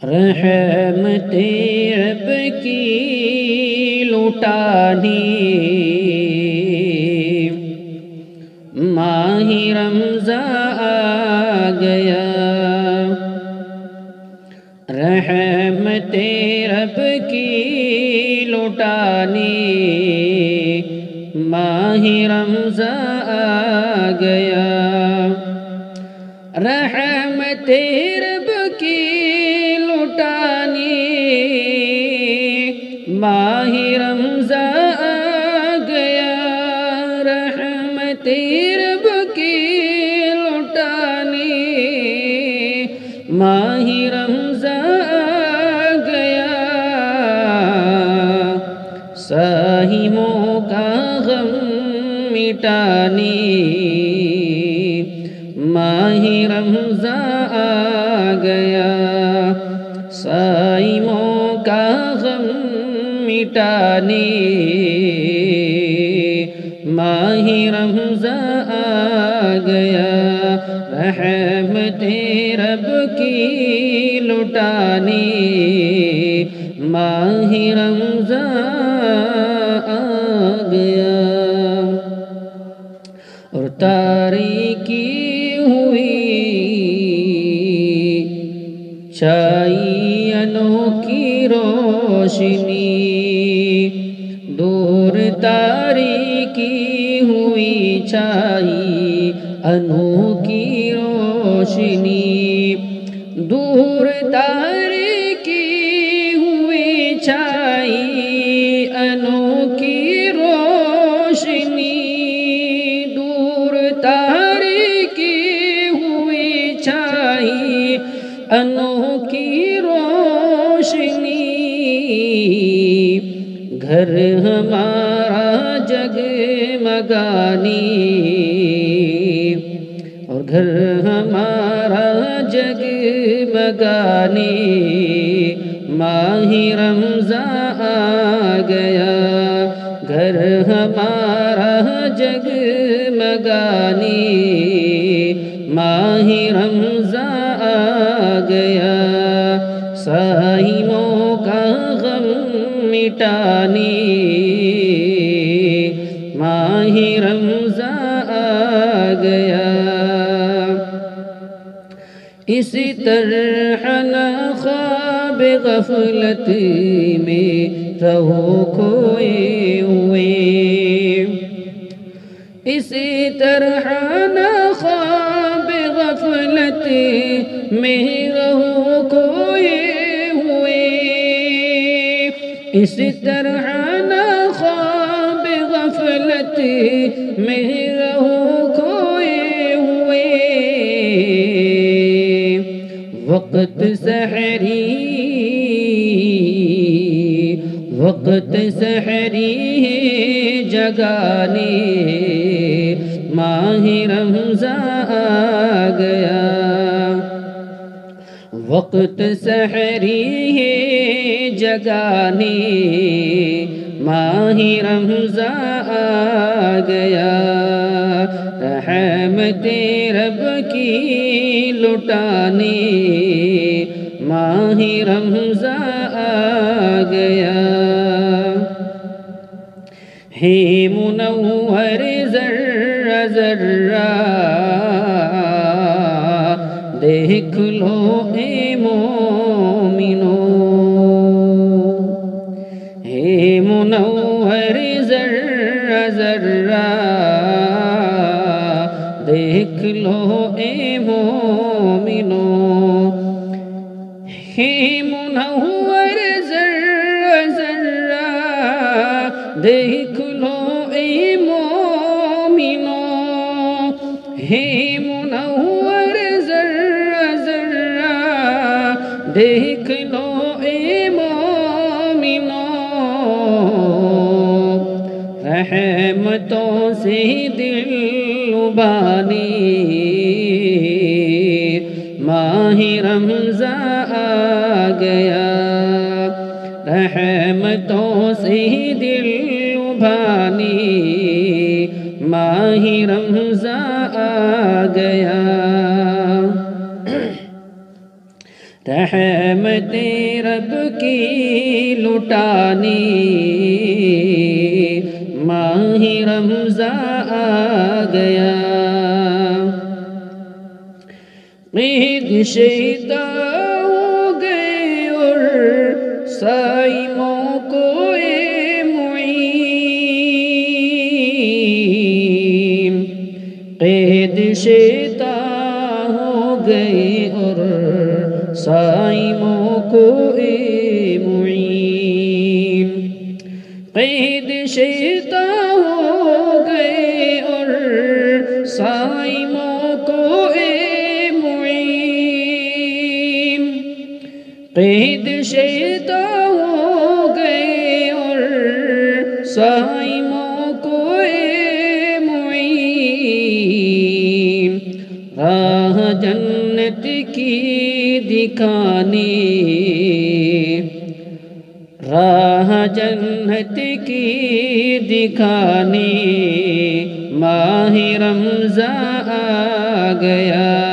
رحمت رب کی لٹانی ماہ رمضان آ گیا، رحمت رب کی لٹانی ماہ رمضان آ گیا، رحمت رب کی لٹانی ماہ رمضان آ گیا، رحمت رب کی لٹانی ماہ رمضان آ گیا، صائموں کا غم مٹانی ماہ رمضان آ گیا، صائموں کا غم مٹانی ماہ رمضان آ گیا، رحمت رب کی لٹانی ماہ رمضان آ گیا، اور تاریکی ہوئی چھائی انوکھی روشنی، دور تاریکی ہوئی چھائی انوکھی روشنی، دور تاریکی ہوئی چھائی انوکھی روشنی، دور تاریکی ہوئی چھائی انوکھی روشنی، گھر ہمارا جگمگانی، اور گھر ہمارا جگمگانی ماہ رمضان آ گیا، گھر ہمارا جگمگانی ماہ رمضان آ گیا، صائموں کا غم مٹانی ماہ رمضان آ گیا، اسی طرح نہ خواب غفلت میں رہو کھوئے ہوئے، اسی طرح نہ خواب غفلت میں رہو کھوئے ہوئے، اسی طرح نہ خواب غفلت میں رہو کھوئے ہوئے، وقت سحری ہے جگانے ماہ رمضان آ گیا، وقت سحری ہے جگانے ماہ رمضان آ گیا، رحمت رب کی لٹانی ماہ رمضان آ گیا، ہے منور ذرہ ذرہ دیکھ لو اے مومنو، ہے منور ذرہ ذرہ دیکھ لو اے مومنو، ہے منور ذرہ ذرہ دیکھ لو اے مومنو، ہے منور ذرہ ذرہ دیکھ لو اے مومنو، رحمتوں سے دل لبانی ماہ رمضان آ گیا، رحمتوں سے دل لبھانی ماہ رمضان آ گیا رحمت رب کی لٹانی ماہ رمضان آ گیا قید شیطان ہو گئے اور صائموں کو اے معین قید شیطان ہو گئے اور صائموں کو اے معین قید شیطان ہو گئے اور صائموں کو اے معین قید شیطان ہو گئے اور صائموں کو اے معین راہ جنت کی دکھانی راہ جنت کی دکھانی ماہ رمضان آ گیا